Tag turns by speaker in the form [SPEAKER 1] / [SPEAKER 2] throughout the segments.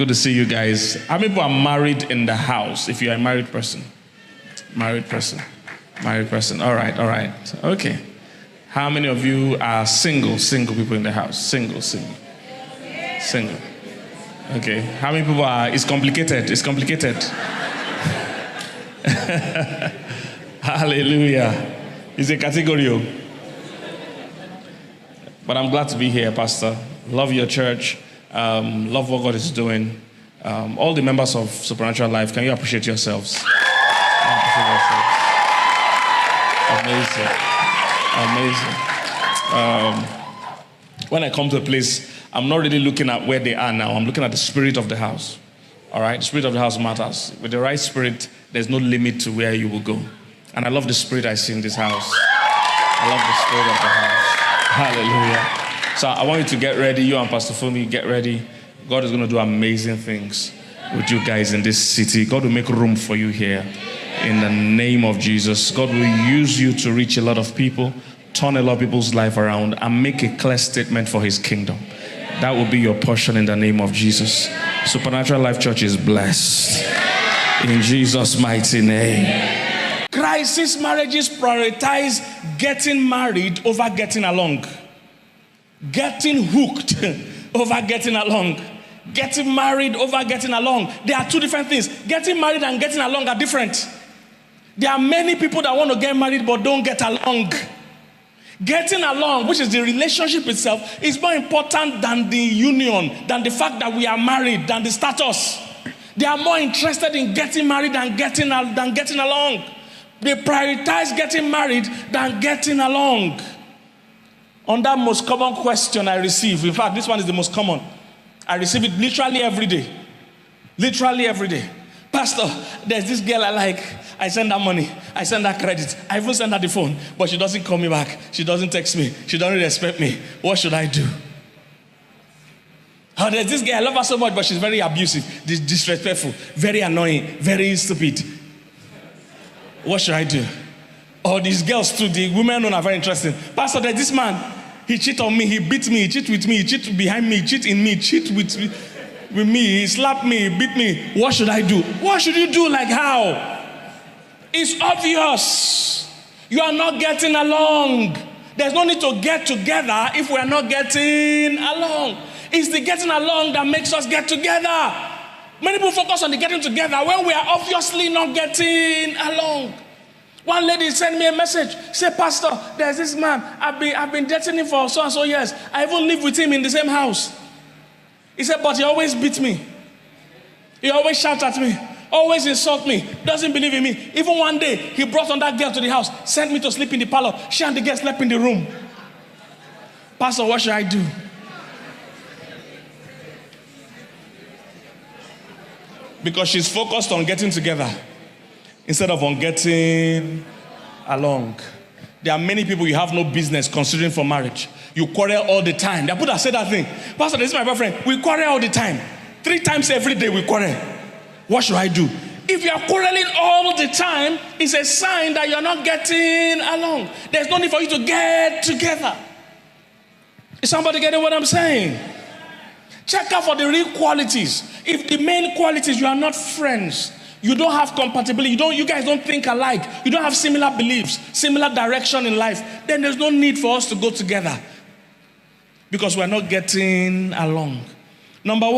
[SPEAKER 1] Good to see you guys. How many people are married in the house? If you're a married person. Married person. Married person. All right. Okay. How many of you are single people in the house? Single. Okay. How many people are, it's complicated. Hallelujah. It's a category. But I'm glad to be here, Pastor. Love your church. Love what God is doing. All the members of Supernatural Life, can you appreciate yourselves? Amazing. When I come to a place, I'm not really looking at where they are now. I'm looking at the spirit of the house. All right? The spirit of the house matters. With the right spirit, there's no limit to where you will go. And I love the spirit I see in this house. I love the spirit of the house. Hallelujah. So I want you to get ready. You and Pastor Fumi, get ready. God is going to do amazing things with you guys in this city. God will make room for you here. In the name of Jesus. God will use you to reach a lot of people, turn a lot of people's life around, and make a clear statement for his kingdom. That will be your portion in the name of Jesus. Supernatural Life Church is blessed. In Jesus' mighty name. Crisis marriages prioritize getting married over getting along. Getting hooked over getting along. Getting married over getting along. There are two different things. Getting married and getting along are different. There are many people that want to get married but don't get along. Getting along, which is the relationship itself, is more important than the union, than the fact that we are married, than the status. They are more interested in getting married than getting along. They prioritize getting married than getting along. On that most common question I receive, in fact, this one is the most common. I receive it literally every day. Literally every day. Pastor, there's this girl I like. I send her money. I send her credit. I even send her the phone. But she doesn't call me back. She doesn't text me. She doesn't respect me. What should I do? Oh, there's this girl. I love her so much, but she's very abusive, disrespectful, very annoying, very stupid. What should I do? Oh, these girls too, the women are very interesting. Pastor, there's this man. He cheated on me. He beat me. He cheated with me. He cheated behind me. He cheated in me. He cheated with me. He slapped me. He beat me. What should I do? What should you do? Like how? It's obvious. You are not getting along. There's no need to get together if we are not getting along. It's the getting along that makes us get together. Many people focus on the getting together when we are obviously not getting along. One lady sent me a message. Say, Pastor, there's this man. I've been dating him for so and so years. I even live with him in the same house. He said, but he always beats me. He always shouts at me. Always insult me. Doesn't believe in me. Even one day, he brought on that girl to the house. Sent me to sleep in the parlor. She and the girl slept in the room. Pastor, what should I do? Because she's focused on getting together instead of on getting along. There are many people you have no business considering for marriage. You quarrel all the time. There are people that say that thing. Pastor, this is my boyfriend. We quarrel all the time. 3 times every day we quarrel. What should I do? If you are quarreling all the time, it's a sign that you're not getting along. There's no need for you to get together. Is somebody getting what I'm saying? Check out for the real qualities. If the main qualities, you are not friends, you don't have compatibility, you guys don't think alike, you don't have similar beliefs, similar direction in life, then there's no need for us to go together. Because we're not getting along. Number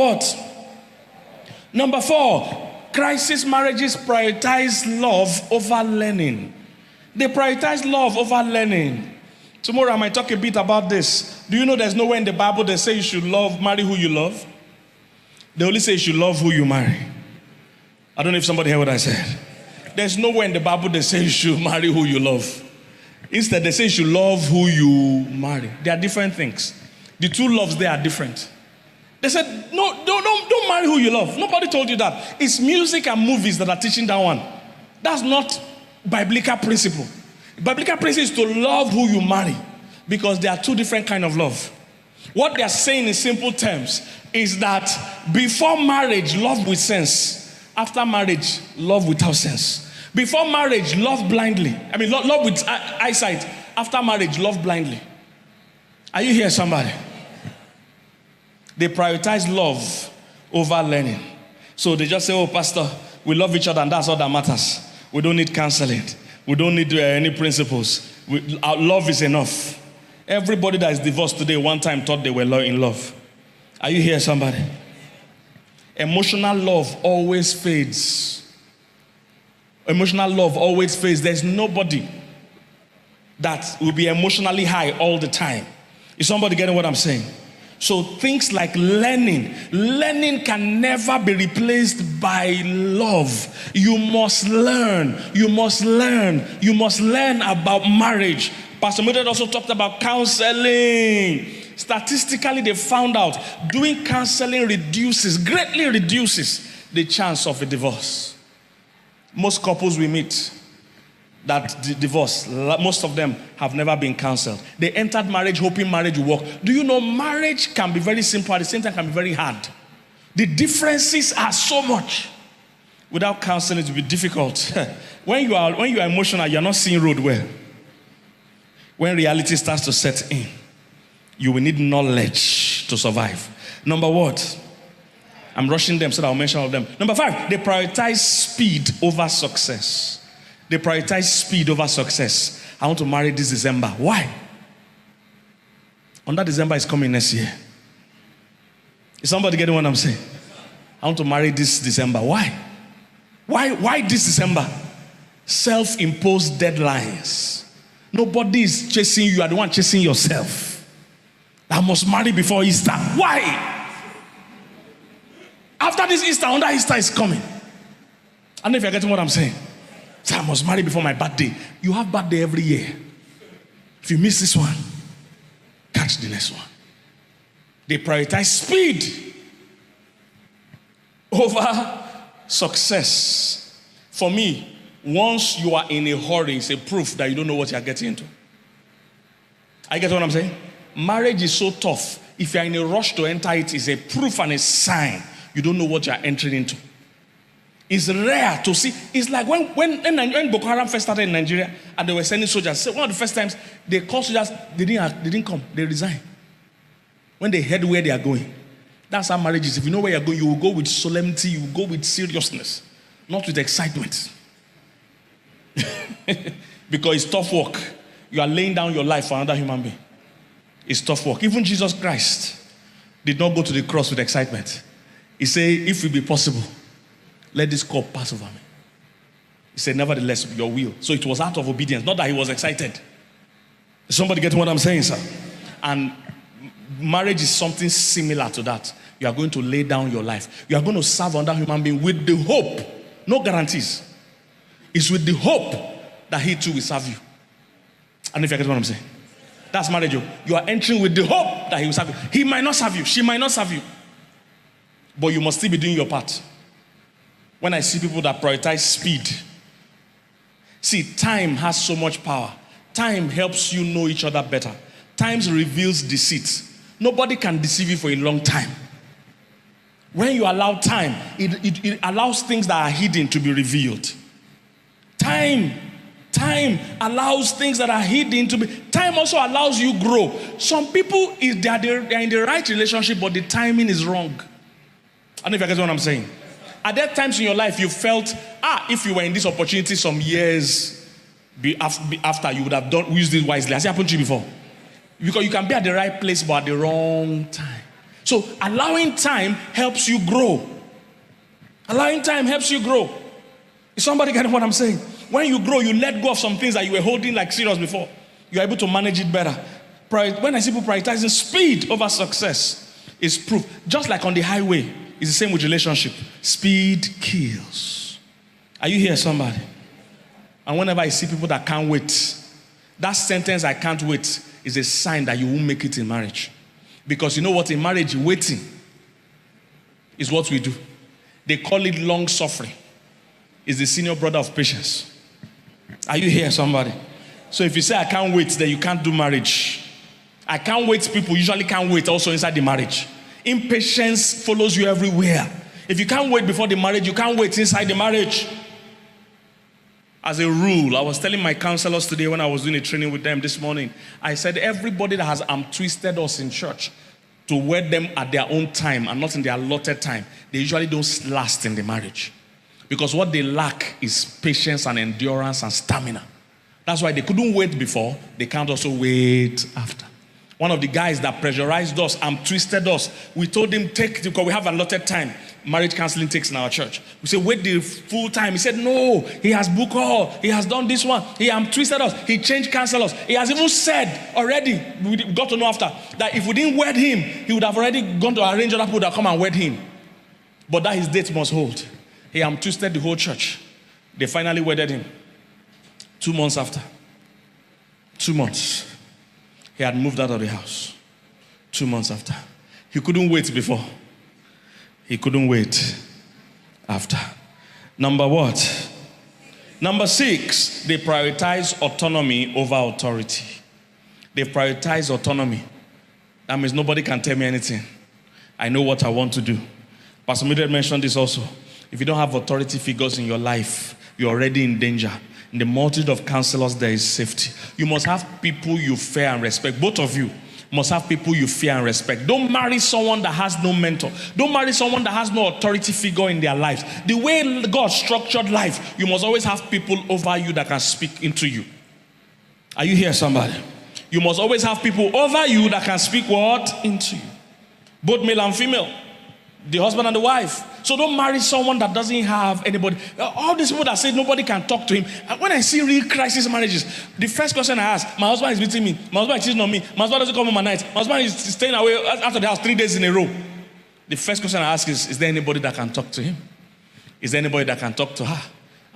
[SPEAKER 1] 4, crisis marriages prioritize love over learning. They prioritize love over learning. Tomorrow I might talk a bit about this. Do you know there's nowhere in the Bible they say you should marry who you love? They only say you should love who you marry. I don't know if somebody heard what I said. There's nowhere in the Bible they say you should marry who you love. Instead, they say you should love who you marry. They are different things. The two loves there are different. They said, no, don't marry who you love. Nobody told you that. It's music and movies that are teaching that one. That's not biblical principle. Biblical principle is to love who you marry, because there are two different kinds of love. What they are saying in simple terms is that before marriage, love with sense. After marriage, love without sense. Before marriage, love blindly. Love with eyesight. After marriage, love blindly. Are you here, somebody? They prioritize love over learning. So they just say, oh, pastor, we love each other and that's all that matters. We don't need counseling. We don't need any principles. Our love is enough. Everybody that is divorced today one time thought they were in love. Are you here, somebody? Emotional love always fades. Emotional love always fades. There's nobody that will be emotionally high all the time. Is somebody getting what I'm saying? So things like learning can never be replaced by love. You must learn. You must learn. You must learn about marriage. Pastor Mildred also talked about counseling. Statistically, they found out doing counseling greatly reduces the chance of a divorce. Most couples we meet that divorce, most of them have never been counseled. They entered marriage hoping marriage will work. Do you know marriage can be very simple, at the same time can be very hard? The differences are so much. Without counseling, it will be difficult. When you are emotional, you're not seeing road well. When reality starts to set in, you will need knowledge to survive. Number what? I'm rushing them so that I'll mention all of them. Number 5, they prioritize speed over success. They prioritize speed over success. I want to marry this December. Why? That December is coming next year. Is somebody getting what I'm saying? I want to marry this December. Why? Why this December? Self-imposed deadlines. Nobody is chasing you. You are the one chasing yourself. I must marry before Easter. Why? After this Easter, another Easter is coming. I don't know if you're getting what I'm saying. So I must marry before my birthday. You have birthday every year. If you miss this one, catch the next one. They prioritize speed over success. For me, once you are in a hurry, it's a proof that you don't know what you're getting into. I get what I'm saying? Marriage is so tough. If you're in a rush to enter it, it's a proof and a sign you don't know what you're entering into. It's rare to see. It's like when Boko Haram first started in Nigeria and they were sending soldiers. So one of the first times they called soldiers, they didn't come. They resigned. When they head where they are going. That's how marriage is. If you know where you're going, you will go with solemnity, you will go with seriousness, not with excitement. Because it's tough work. You are laying down your life for another human being. It's tough work. Even Jesus Christ did not go to the cross with excitement. He said, if it be possible, let this cup pass over me. He said, nevertheless, your will. So it was out of obedience, not that he was excited. Is somebody getting what I'm saying, sir? And marriage is something similar to that. You are going to lay down your life. You are going to serve another human being with the hope, no guarantees. It's with the hope that he too will serve you. I don't know if you get what I'm saying. That's marriage. You are entering with the hope that he will serve you. He might not serve you. She might not serve you. But you must still be doing your part. When I see people that prioritize speed, see, time has so much power. Time helps you know each other better. Time reveals deceit. Nobody can deceive you for a long time. When you allow time, it allows things that are hidden to be revealed. Time allows things that are hidden to be. Time also allows you grow. Some people, they are in the right relationship, but the timing is wrong. I don't know if you get what I'm saying. Are there times in your life you felt, if you were in this opportunity some years after, you would have used it wisely? Has it happened to you before? Because you can be at the right place but at the wrong time. So allowing time helps you grow. Allowing time helps you grow. Is somebody getting what I'm saying? When you grow, you let go of some things that you were holding like serious before. You're able to manage it better. When I see people prioritizing speed over success, it's proof. Just like on the highway, it's the same with relationship. Speed kills. Are you here, somebody? And whenever I see people that can't wait, that sentence, I can't wait, is a sign that you won't make it in marriage. Because you know what? In marriage, waiting is what we do. They call it long suffering. It's the senior brother of patience. Are you here, somebody? So if you say I can't wait, then you can't do marriage. I can't wait, people usually can't wait also inside the marriage. Impatience follows you everywhere. If you can't wait before the marriage, you can't wait inside the marriage. As a rule, I was telling my counselors today when I was doing a training with them this morning, I said everybody that has twisted us in church to wed them at their own time and not in their allotted time, they usually don't last in the marriage. Because what they lack is patience and endurance and stamina. That's why they couldn't wait before, they can't also wait after. One of the guys that pressurized us and twisted us, we told him, because we have allotted time. Marriage counseling takes in our church. We said, wait the full time. He said, no, he has booked all. He has done this one. He twisted us. He changed counselors. He has even said already, we got to know after, that if we didn't wed him, he would have already gone to arrange other people that come and wed him. But that his date must hold. He twisted the whole church. They finally wedded him. 2 months after. 2 months. He had moved out of the house. 2 months after. He couldn't wait before. He couldn't wait after. Number what? Number 6, they prioritize autonomy over authority. They prioritize autonomy. That means nobody can tell me anything. I know what I want to do. Pastor Mildred mentioned this also. If you don't have authority figures in your life, you're already in danger. In the multitude of counselors, there is safety. You must have people you fear and respect. Both of you must have people you fear and respect. Don't marry someone that has no mentor. Don't marry someone that has no authority figure in their lives. The way God structured life, you must always have people over you that can speak into you. Are you here, somebody? You must always have people over you that can speak what? Into you. Both male and female. The husband and the wife. So don't marry someone that doesn't have anybody. All these people that say nobody can talk to him. When I see real crisis marriages, the first question I ask, my husband is beating me. My husband is cheating on me. My husband doesn't come home at night. My husband is staying away after the house 3 days in a row. The first question I ask is there anybody that can talk to him? Is there anybody that can talk to her?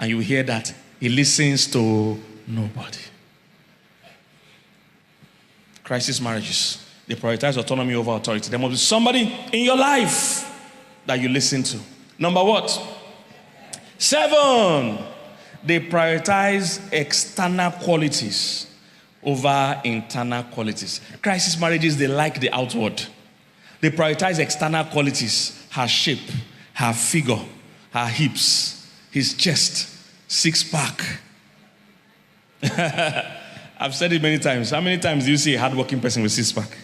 [SPEAKER 1] And you hear that he listens to nobody. Crisis marriages. They prioritize autonomy over authority. There must be somebody in your life that you listen to. Number what? 7, they prioritize external qualities over internal qualities. Crisis marriages, they like the outward. They prioritize external qualities. Her shape, her figure, her hips, his chest, 6-pack. I've said it many times. How many times do you see a hardworking person with 6-pack?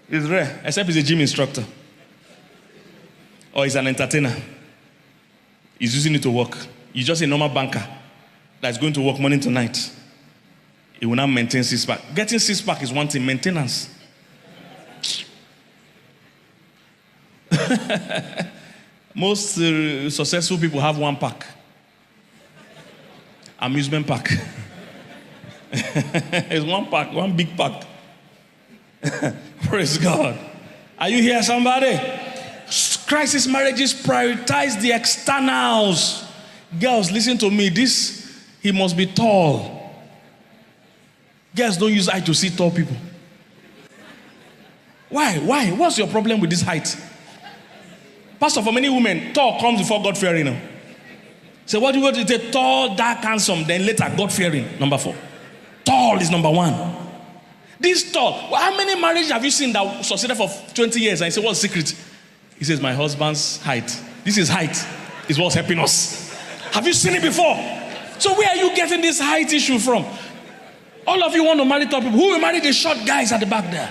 [SPEAKER 1] It's rare, except he's a gym instructor. Or he's an entertainer. He's using it to work. He's just a normal banker that's going to work morning to night. He will not maintain 6-pack. Getting 6-pack is one thing, maintenance. Most successful people have 1-pack. Amusement pack. It's 1-pack, one big pack. Praise God. Are you here, somebody? Crisis marriages prioritize the externals. Girls, listen to me. He must be tall. Girls don't use height to see tall people. Why? What's your problem with this height? Pastor, for many women, tall comes before God-fearing. So what do you want to say? Tall, dark, handsome, then later God-fearing. Number 4. Tall is number 1. This tall. How many marriages have you seen that succeeded for 20 years? And you say, what's the secret? He says, my husband's height. This is height. Is what's helping us. Have you seen it before? So where are you getting this height issue from? All of you want to marry tall people. Who will marry the short guys at the back there?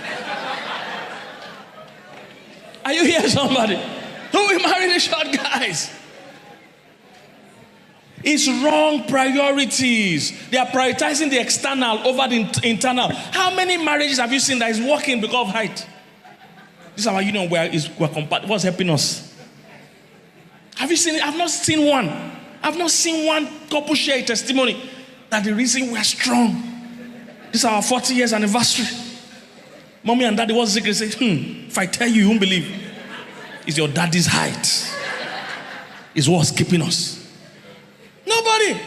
[SPEAKER 1] Are you here, somebody? Who will marry the short guys? It's wrong priorities. They are prioritizing the external over the internal. How many marriages have you seen that is working because of height? This is our union where we're compatible. What's helping us? Have you seen it? I've not seen one. I've not seen one couple share a testimony that the reason we're strong. This is our 40 years anniversary. Mommy and daddy, what's the secret? Say, if I tell you, you won't believe. It's your daddy's height. It's what's keeping us. Nobody.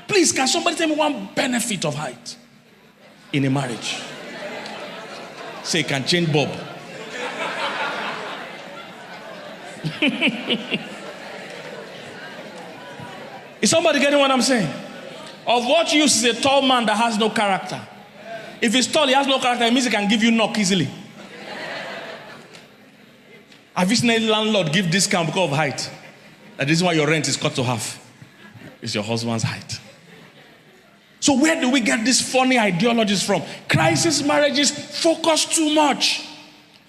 [SPEAKER 1] Please, can somebody tell me one benefit of height in a marriage? Say, it can change Bob. Is somebody getting what I'm saying? Of what use is a tall man that has no character? If he's tall, he has no character, it means he can give you knock easily. Have you seen a landlord give discount because of height? That is why your rent is cut to half. It's your husband's height. So where do we get these funny ideologies from? Crisis marriages focus too much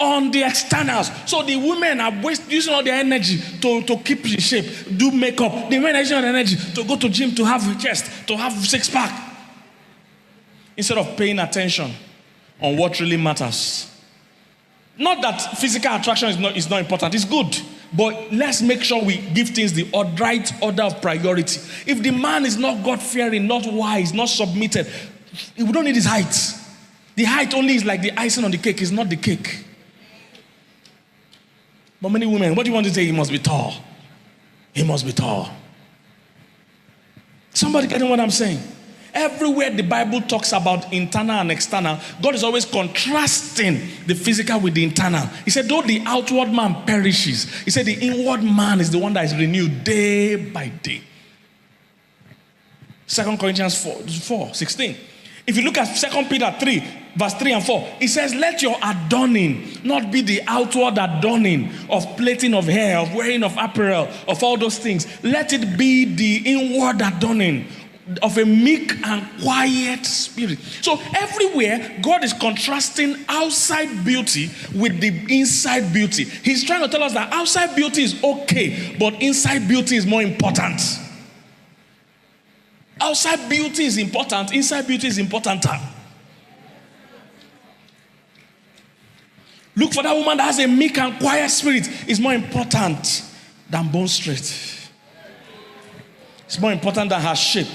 [SPEAKER 1] on the externals. So the women are using all their energy to keep in shape, do makeup. The men are using all their energy to go to gym, to have a chest, to have six-pack. Instead of paying attention on what really matters. Not that physical attraction is not important. It's good. But let's make sure we give things the right order of priority. If the man is not God-fearing, not wise, not submitted, we don't need his height. The height only is like the icing on the cake. It's not the cake. But many women, what do you want to say? He must be tall. He must be tall. Somebody getting what I'm saying? Everywhere the Bible talks about internal and external, God is always contrasting the physical with the internal. He said, though the outward man perishes, he said the inward man is the one that is renewed day by day. 2 Corinthians 4:16. If you look at 2 Peter 3, verse 3 and 4, it says, let your adorning not be the outward adorning of plaiting of hair, of wearing of apparel, of all those things. Let it be the inward adorning of a meek and quiet spirit. So everywhere, God is contrasting outside beauty with the inside beauty. He's trying to tell us that outside beauty is okay, but inside beauty is more important. Outside beauty is important, inside beauty is importanter. Look for that woman that has a meek and quiet spirit. It's more important than bone straight. It's more important than her shape.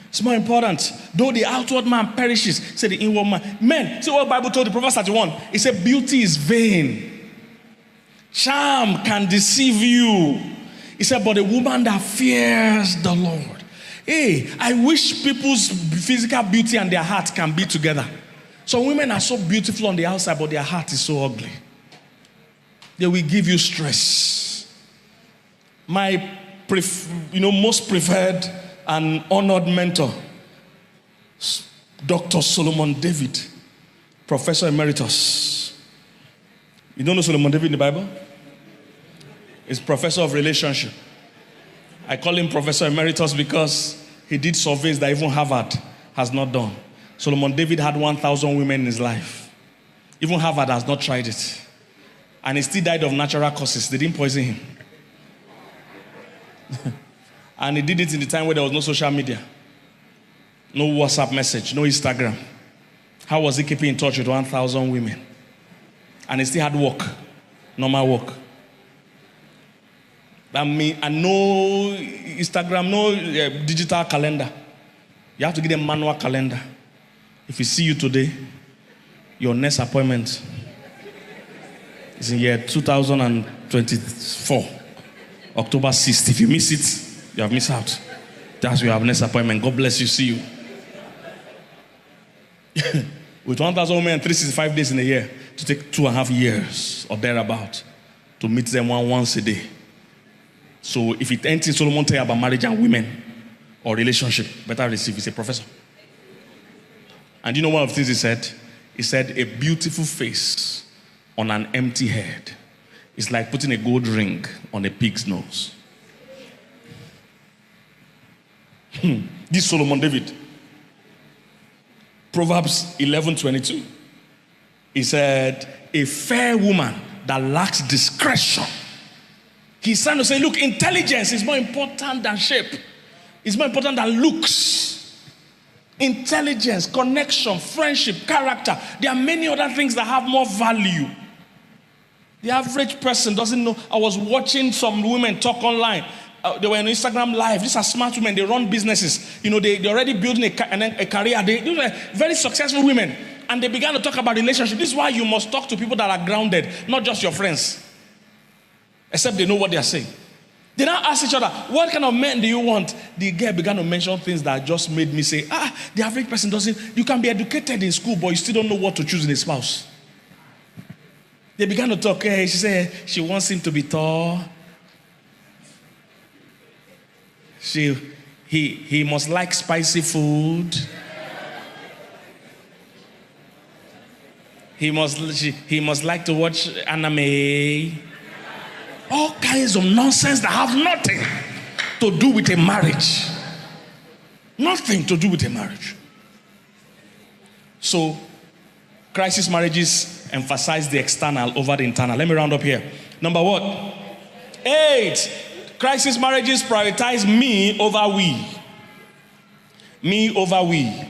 [SPEAKER 1] It's more important. Though the outward man perishes, say the inward man. Men, see what the Bible told the Proverbs 31. It said beauty is vain. Charm can deceive you. He said, but a woman that fears the Lord. Hey, I wish people's physical beauty and their heart can be together. Some women are so beautiful on the outside, but their heart is so ugly. They will give you stress. My most preferred and honored mentor, Dr. Solomon David, Professor Emeritus. You don't know Solomon David in the Bible? He's Professor of Relationship. I call him Professor Emeritus because he did surveys that even Harvard has not done. Solomon David had 1,000 women in his life. Even Harvard has not tried it. And he still died of natural causes. They didn't poison him. And he did it in the time where there was no social media. No WhatsApp message, no Instagram. How was he keeping in touch with 1,000 women? And he still had work, normal work. And no Instagram, no digital calendar. You have to give them manual calendar. If you see you today, your next appointment is in year 2024, October 6th. If you miss it, you have missed out. That's your next appointment. God bless you. See you. With 1,000 women and 365 days in a year, to take 2.5 years or thereabout to meet them once a day. So if it anything Solomon tell you about marriage and women or relationship, better receive. He's a professor. And you know one of the things he said? He said, a beautiful face on an empty head is like putting a gold ring on a pig's nose. This Solomon David. Proverbs 11:22. He said, a fair woman that lacks discretion. He's trying to say, look, intelligence is more important than shape. It's more important than looks. Intelligence, connection, friendship, character. There are many other things that have more value. The average person doesn't know. I was watching some women talk online. They were on Instagram Live. These are smart women. They run businesses. You know, they're already building a career. These are very successful women. And they began to talk about relationships. This is why you must talk to people that are grounded, not just your friends. Except they know what they are saying. They now ask each other, what kind of men do you want? The girl began to mention things that just made me say, the average person doesn't. You can be educated in school, but you still don't know what to choose in a spouse. They began to talk. She said she wants him to be tall. He must like spicy food. He must like to watch anime. All kinds of nonsense that have nothing to do with a marriage. Nothing to do with a marriage. So, crisis marriages emphasize the external over the internal. Let me round up here. Number what? 8. Crisis marriages prioritize me over we. Me over we.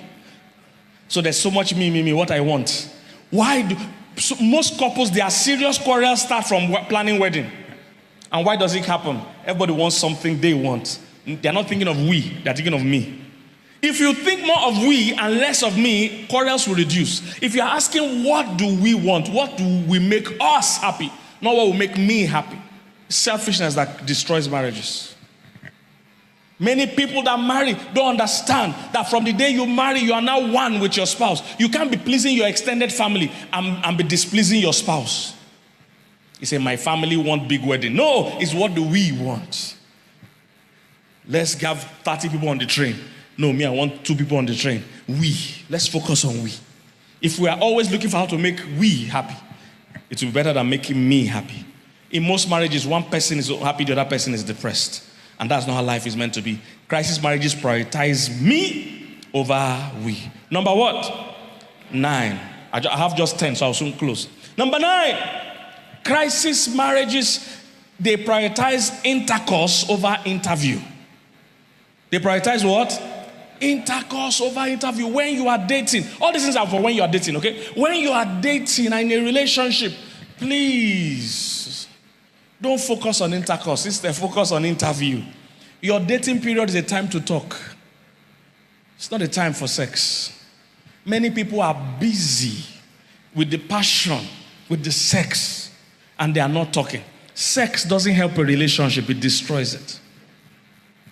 [SPEAKER 1] So there's so much me, what I want. Why do most couples, their serious quarrels start from planning wedding? And why does it happen? Everybody wants something they want. They're not thinking of we, they're thinking of me. If you think more of we and less of me, quarrels will reduce. If you're asking what do we want, what do we make us happy, not what will make me happy. Selfishness that destroys marriages. Many people that marry don't understand that from the day you marry, you are now one with your spouse. You can't be pleasing your extended family and be displeasing your spouse. You say, my family want big wedding. No, it's what do we want? Let's have 30 people on the train. No, me, I want 2 people on the train. We. Let's focus on we. If we are always looking for how to make we happy, it will be better than making me happy. In most marriages, one person is happy, the other person is depressed. And that's not how life is meant to be. Crisis marriages prioritize me over we. Number what? 9. I have just 10, so I'll soon close. Number 9. Crisis marriages, they prioritize intercourse over interview. They prioritize what? Intercourse over interview. When you are dating, all these things are for when you are dating, okay? When you are dating and in a relationship, please don't focus on intercourse. Instead, focus on interview. Your dating period is a time to talk. It's not a time for sex. Many people are busy with the passion, with the sex, and they are not talking. Sex doesn't help a relationship, it destroys it.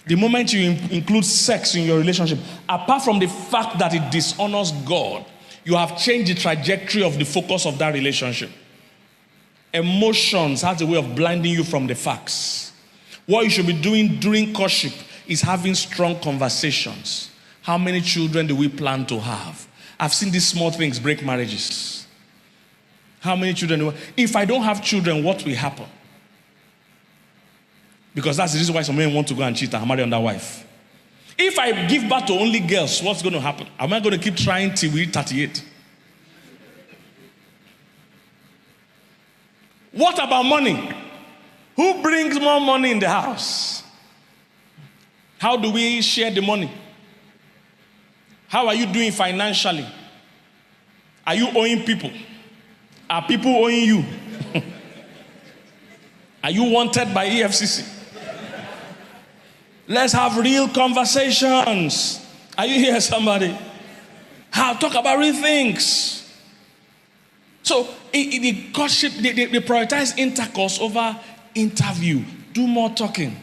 [SPEAKER 1] The moment you include sex in your relationship, apart from the fact that it dishonors God, you have changed the trajectory of the focus of that relationship. Emotions has a way of blinding you from the facts. What you should be doing during courtship is having strong conversations. How many children do we plan to have? I've seen these small things break marriages. How many children? If I don't have children, what will happen? Because that's the reason why some men want to go and cheat and marry another wife. If I give birth to only girls, what's going to happen? Am I going to keep trying till we reach 38? What about money? Who brings more money in the house? How do we share the money? How are you doing financially? Are you owing people? Are people owing you? Are you wanted by EFCC? Let's have real conversations. Are you here, somebody? Talk about real things. So, the courtship, they prioritize intercourse over interview. Do more talking.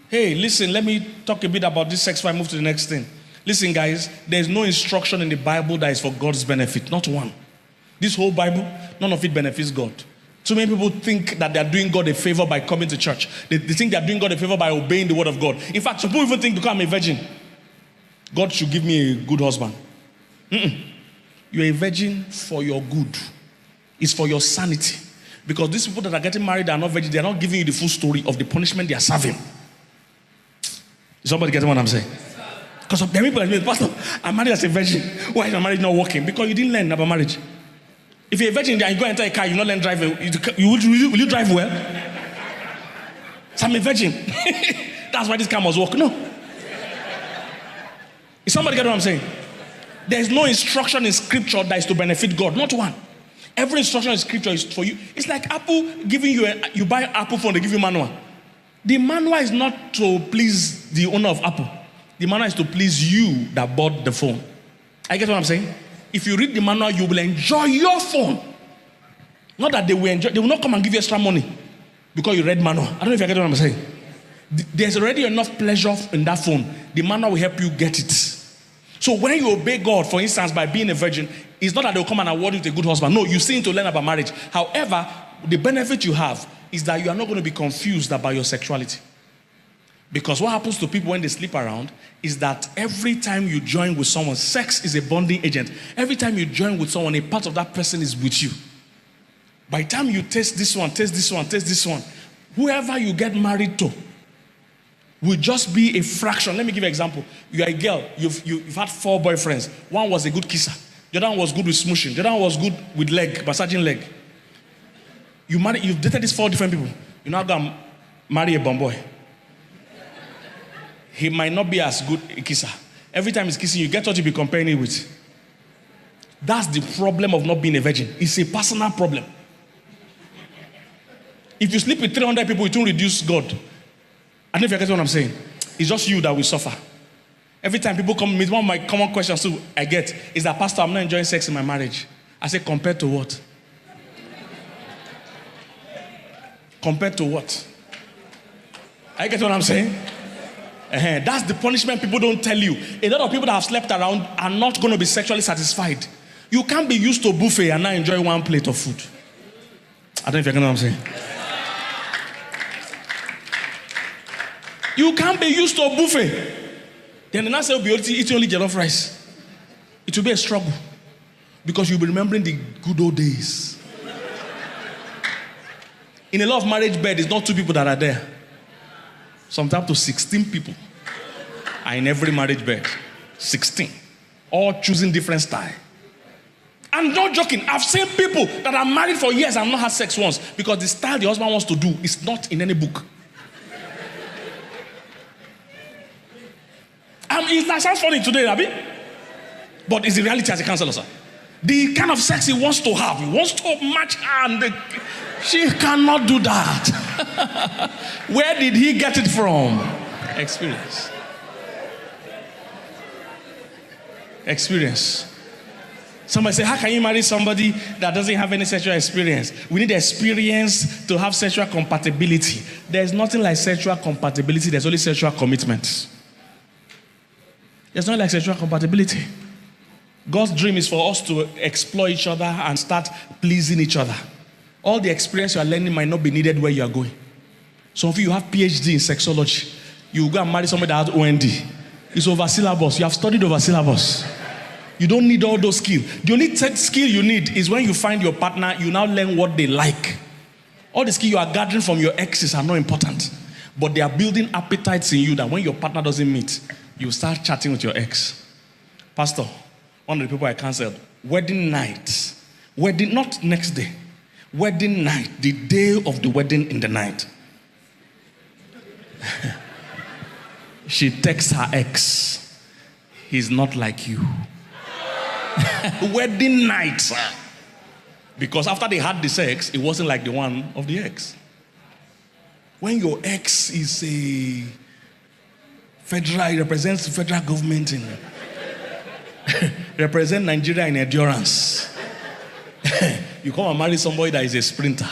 [SPEAKER 1] Hey, listen, let me talk a bit about this sex before I move to the next thing. Listen, guys, there's no instruction in the Bible that is for God's benefit. Not one. This whole Bible, none of it benefits God. Too many people think that they're doing God a favor by coming to church. They think they're doing God a favor by obeying the word of God. In fact, some people even think because I'm a virgin, God should give me a good husband. You're a virgin for your good. It's for your sanity. Because these people that are getting married are not virgin. They're not giving you the full story of the punishment they are serving. Is somebody getting what I'm saying? Because there are people like, Pastor, I'm married as a virgin. Why is my marriage not working? Because you didn't learn about marriage. If you're a virgin and you go enter a car, you not learn driving. Will you drive well? So I'm a virgin. That's why this car must work. No. Is somebody get what I'm saying? There's no instruction in scripture that is to benefit God. Not one. Every instruction in scripture is for you. It's like Apple giving you, you buy Apple phone, they give you manual. The manual is not to please the owner of Apple. The manual is to please you that bought the phone. I get what I'm saying? If you read the manual, you will enjoy your phone. Not that they will enjoy, they will not come and give you extra money because you read manual. I don't know if you get what I'm saying. There's already enough pleasure in that phone. The manual will help you get it. So when you obey God, for instance, by being a virgin, it's not that they'll come and award you with a good husband. No, you still need to learn about marriage. However, the benefit you have is that you are not going to be confused about your sexuality. Because what happens to people when they sleep around is that every time you join with someone, sex is a bonding agent. Every time you join with someone, a part of that person is with you. By the time you taste this one, taste this one, taste this one, whoever you get married to will just be a fraction. Let me give you an example. You are a girl, you've had 4 boyfriends. One was a good kisser. The other one was good with smooshing. The other one was good with leg, massaging leg. You've dated these 4 different people. You now go and marry a bomb boy. He might not be as good a kisser. Every time he's kissing you, get what you be comparing it with. That's the problem of not being a virgin. It's a personal problem. If you sleep with 300 people, it won't reduce God. I don't know if you get what I'm saying. It's just you that will suffer. Every time people come meet, one of my common questions too I get is that, Pastor, I'm not enjoying sex in my marriage. I say, compared to what? Compared to what? I get what I'm saying? That's the punishment people don't tell you. A lot of people that have slept around are not going to be sexually satisfied. You can't be used to a buffet and not enjoy one plate of food. I don't know if you get what I'm saying. You can't be used to a buffet. Then the next day will be eating only jollof rice. It will be a struggle. Because you'll be remembering the good old days. In a lot of marriage bed, it's not 2 people that are there. Sometimes to 16 people are in every marriage bed. 16. All choosing different style. I'm not joking. I've seen people that are married for years and have not had sex once because the style the husband wants to do is not in any book. It sounds funny today, Abby. But it's the reality as a counselor, sir. The kind of sex he wants to have, he wants to match her, and she cannot do that. Where did he get it from? Experience. Experience. Somebody say, how can you marry somebody that doesn't have any sexual experience? We need experience to have sexual compatibility. There's nothing like sexual compatibility. There's only sexual commitment. There's nothing like sexual compatibility. God's dream is for us to explore each other and start pleasing each other. All the experience you are learning might not be needed where you are going. Some of you have PhD in sexology. You go and marry somebody that has OND. It's over syllabus. You have studied over syllabus. You don't need all those skills. The only skill you need is when you find your partner, you now learn what they like. All the skills you are gathering from your exes are not important. But they are building appetites in you that when your partner doesn't meet, you start chatting with your ex. Pastor, one of the people I counseled, wedding night. Wedding, not next day. Wedding night, the day of the wedding in the night. She texts her ex, he's not like you. Wedding night. Because after they had the sex, it wasn't like the one of the ex. When your ex is a federal, he represents the federal government in represent Nigeria in endurance. You come and marry somebody that is a sprinter.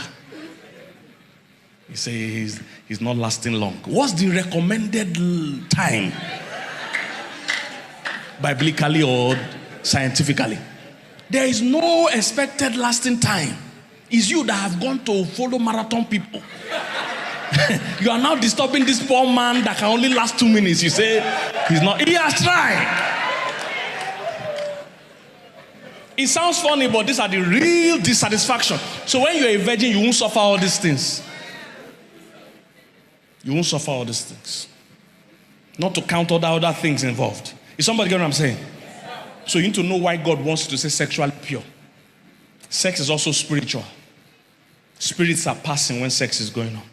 [SPEAKER 1] He says he's not lasting long. What's the recommended time? Biblically or scientifically? There is no expected lasting time. It's you that have gone to follow marathon people. You are now disturbing this poor man that can only last 2 minutes. You say he's not. He has tried. It sounds funny, but these are the real dissatisfaction. So when you're a virgin, you won't suffer all these things. You won't suffer all these things. Not to count all the other things involved. Is somebody getting what I'm saying? So you need to know why God wants you to say sexually pure. Sex is also spiritual. Spirits are passing when sex is going on.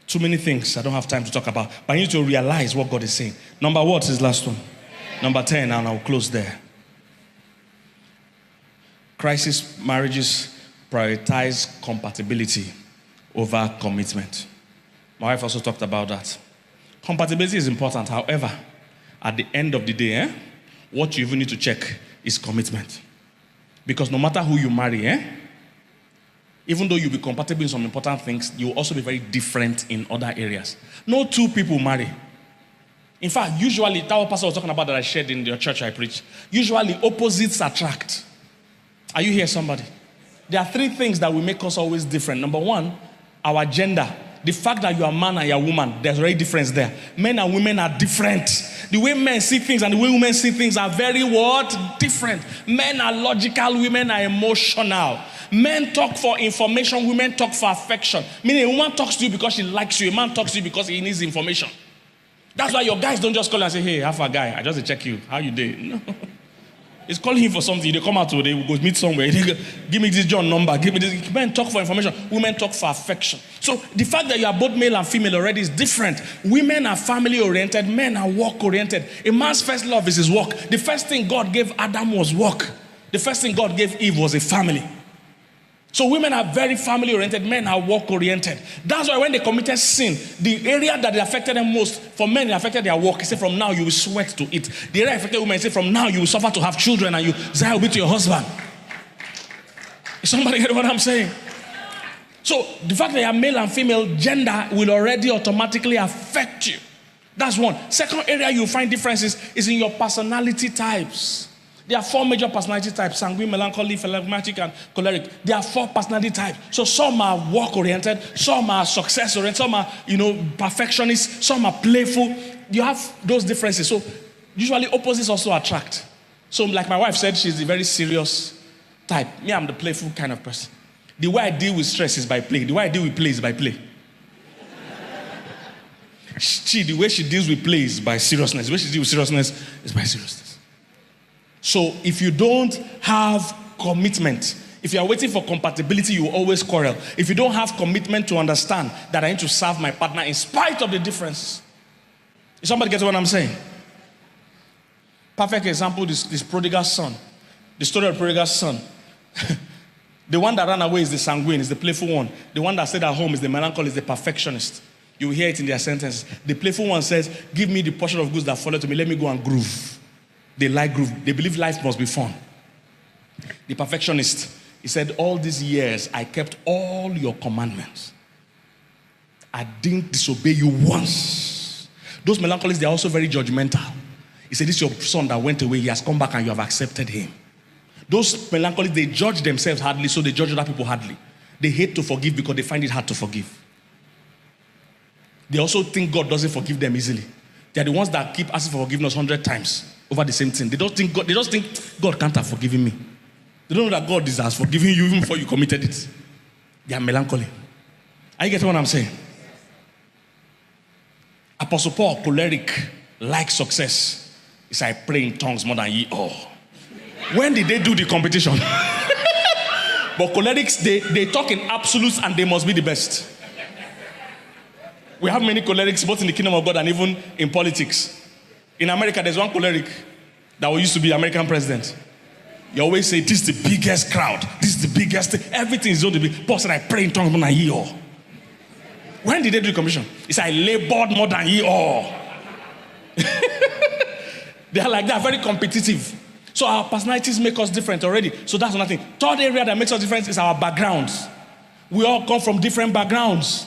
[SPEAKER 1] Too many things I don't have time to talk about. But I need to realize what God is saying. Number what is last one? Number 10, and I'll close there. Crisis marriages prioritize compatibility over commitment. My wife also talked about that. Compatibility is important. However, at the end of the day, what you even need to check is commitment. Because no matter who you marry, even though you'll be compatible in some important things, you'll also be very different in other areas. No 2 people marry. In fact, usually, that what pastor was talking about that I shared in your church I preach, usually opposites attract. Are you here, somebody? There are 3 things that will make us always different. Number 1, our gender. The fact that you are a man and you are a woman, there's already difference there. Men and women are different. The way men see things and the way women see things are very what? Different. Men are logical, women are emotional. Men talk for information, women talk for affection. Meaning a woman talks to you because she likes you, a man talks to you because he needs information. That's why your guys don't just call and say, hey, half a guy, I just check you. How you doing? No. He's calling him for something. They come out today, they will go meet somewhere. Give me this John number. Give me this. Men talk for information. Women talk for affection. So the fact that you are both male and female already is different. Women are family-oriented. Men are work-oriented. A man's first love is his work. The first thing God gave Adam was work. The first thing God gave Eve was a family. So women are very family-oriented. Men are work-oriented. That's why when they committed sin, the area that it affected them most, for men, it affected their work. He said, from now you will sweat to eat. The area affected women, he said, from now you will suffer to have children and you desire will be to your husband. Is somebody get what I'm saying? So the fact that you are male and female, gender will already automatically affect you. That's one. Second area you find differences is in your personality types. There are 4 major personality types: sanguine, melancholy, phlegmatic, and choleric. There are 4 personality types. So some are work-oriented, some are success-oriented, some are, perfectionists, some are playful. You have those differences. So usually opposites also attract. So like my wife said, she's a very serious type. Me, I'm the playful kind of person. The way I deal with stress is by play. The way I deal with play is by play. The way she deals with play is by seriousness. The way she deals with seriousness is by seriousness. So if you don't have commitment, if you are waiting for compatibility, you will always quarrel. If you don't have commitment to understand that I need to serve my partner in spite of the differences. If somebody gets what I'm saying? Perfect example, this prodigal son. The story of the prodigal son. The one that ran away is the sanguine, is the playful one. The one that stayed at home is the melancholy, is the perfectionist. You will hear it in their sentences. The playful one says, give me the portion of goods that follow to me, let me go and groove. They like groove. They believe life must be fun. The perfectionist, he said, all these years, I kept all your commandments. I didn't disobey you once. Those melancholists, they are also very judgmental. He said, this is your son that went away. He has come back and you have accepted him. Those melancholists, they judge themselves hardly, so they judge other people hardly. They hate to forgive because they find it hard to forgive. They also think God doesn't forgive them easily. They are the ones that keep asking for forgiveness 100 times over the same thing. They just think God can't have forgiven me. They don't know that God has forgiven you even before you committed it. They are melancholy. Are you getting what I'm saying? Apostle Paul, choleric, like success. He said, I pray in tongues more than ye all. When did they do the competition? But cholerics, they talk in absolutes and they must be the best. We have many cholerics both in the kingdom of God and even in politics. In America, there's one choleric that used to be American president. You always say, this is the biggest crowd. This is the biggest thing. Everything is going to be. Paul said, I pray in tongues more than ye all. When did they do the commission? He said, I labored more than ye all. They are like that, very competitive. So our personalities make us different already. So that's another thing. Third area that makes us different is our backgrounds. We all come from different backgrounds.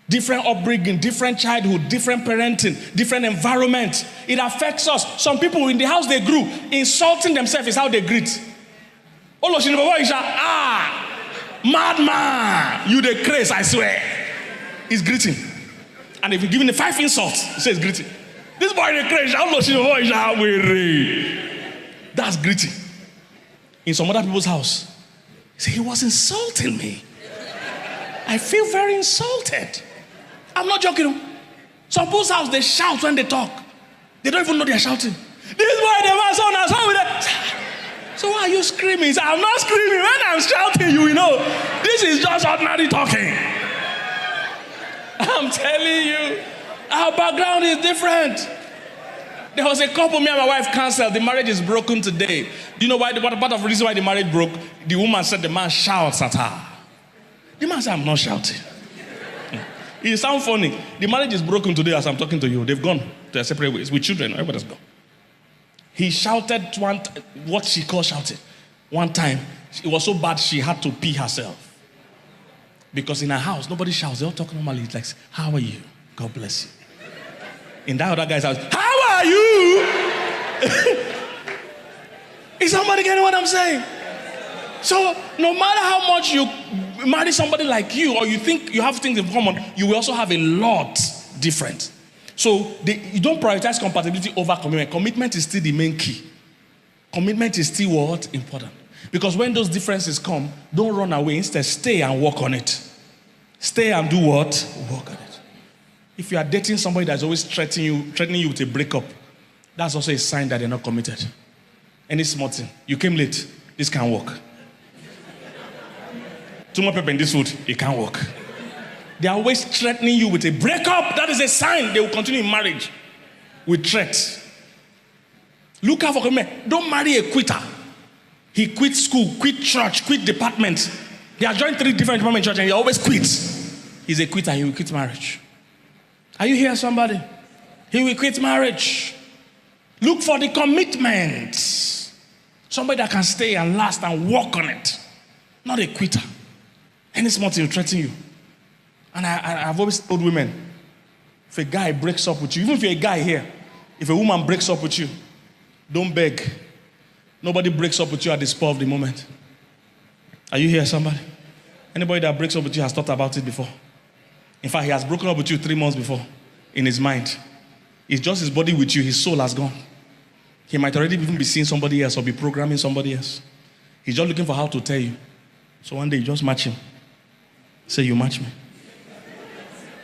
[SPEAKER 1] Different upbringing, different childhood, different parenting, different environment. It affects us. Some people in the house they grew, insulting themselves is how they greet. Madman, you the craze, I swear. He's greeting. And if you give him the 5 insults, he says greeting. This boy the craze, that's greeting. In some other people's house, he said, he was insulting me. I feel very insulted. I'm not joking. Some people's house, they shout when they talk. They don't even know they're shouting. This boy, the man, so with that. So why are you screaming? He said, I'm not screaming. When I'm shouting, you know, this is just ordinary talking. I'm telling you, our background is different. There was a couple me and my wife canceled. The marriage is broken today. Do you know why? What part of the reason why the marriage broke? The woman said the man shouts at her. The man said, I'm not shouting. It sounds funny. The marriage is broken today as I'm talking to you. They've gone their separate ways with children. Everybody's gone. He shouted what she called shouting. One time, it was so bad she had to pee herself. Because in her house, nobody shouts. They all talk normally. It's like, how are you? God bless you. In that other guy's house, how are you? Is somebody getting what I'm saying? So no matter how much you marry somebody like you or you think you have things in common, you will also have a lot different. So you don't prioritize compatibility over commitment. Commitment is still the main key. Commitment is still what? Important. Because when those differences come, don't run away. Instead, stay and work on it. Stay and do what? Work on it. If you are dating somebody that's always threatening you with a breakup, that's also a sign that they're not committed. Any small thing. You came late. This can't work. Too much pepper in this food. It can't work. They are always threatening you with a breakup. That is a sign they will continue in marriage with threats. Look out for him. Don't marry a quitter. He quit school, quit church, quit department. They are joined 3 different departments in church and he always quits. He's a quitter. He will quit marriage. Are you here, somebody? He will quit marriage. Look for the commitment. Somebody that can stay and last and work on it. Not a quitter. Any small thing will threaten you. And I've always told women, if a guy breaks up with you, even if you're a guy here, if a woman breaks up with you, don't beg. Nobody breaks up with you at the spur of the moment. Are you here, somebody? Anybody that breaks up with you has thought about it before. In fact, he has broken up with you 3 months before in his mind. It's just his body with you, his soul has gone. He might already even be seeing somebody else or be programming somebody else. He's just looking for how to tell you. So one day you just match him. Say, you match me.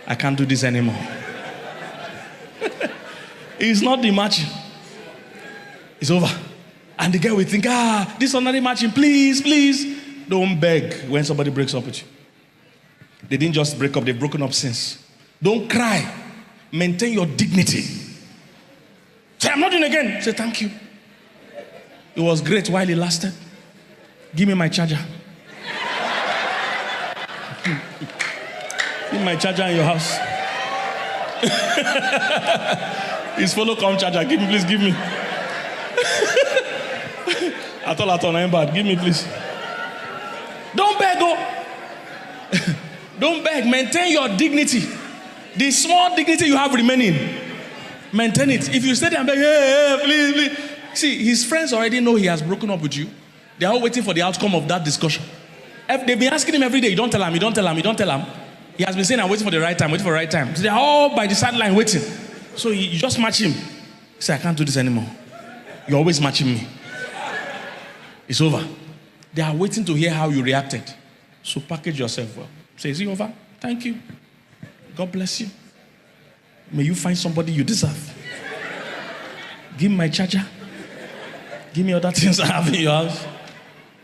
[SPEAKER 1] I can't do this anymore. It's not the matching. It's over. And the guy will think, this is not the matching. Please, please. Don't beg when somebody breaks up with you. They didn't just break up, they've broken up since. Don't cry. Maintain your dignity. Say, I'm not doing it again. Say, thank you. It was great while it lasted. Give me my charger. Give me my charger in your house. His follow come charger. Give me, please, give me. I thought I'm bad. Give me, please. Don't beg, oh. Don't beg. Maintain your dignity. The small dignity you have remaining, maintain it. If you stay there and beg, hey, please, please. See, his friends already know he has broken up with you. They are all waiting for the outcome of that discussion. They've been asking him every day, you don't tell him, you don't tell him, you don't tell him. He has been saying, I'm waiting for the right time, waiting for the right time. So they are all by the sideline waiting. So you just match him. He said, I can't do this anymore. You're always matching me. It's over. They are waiting to hear how you reacted. So package yourself well. Say, is it over? Thank you. God bless you. May you find somebody you deserve. Give me my charger. Give me other things I have in your house.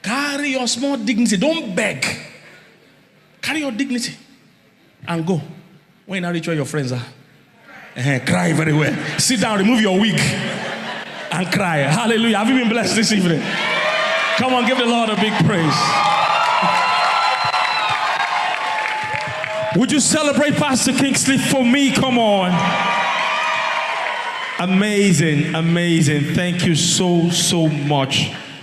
[SPEAKER 1] Carry your small dignity. Don't beg. Carry your dignity. And go. When you reach where your friends are. Cry very well. Sit down, remove your wig. And cry. Hallelujah. Have you been blessed this evening? Come on, give the Lord a big praise.
[SPEAKER 2] Would you celebrate Pastor Kingsley for me? Come on. Amazing, amazing. Thank you so much.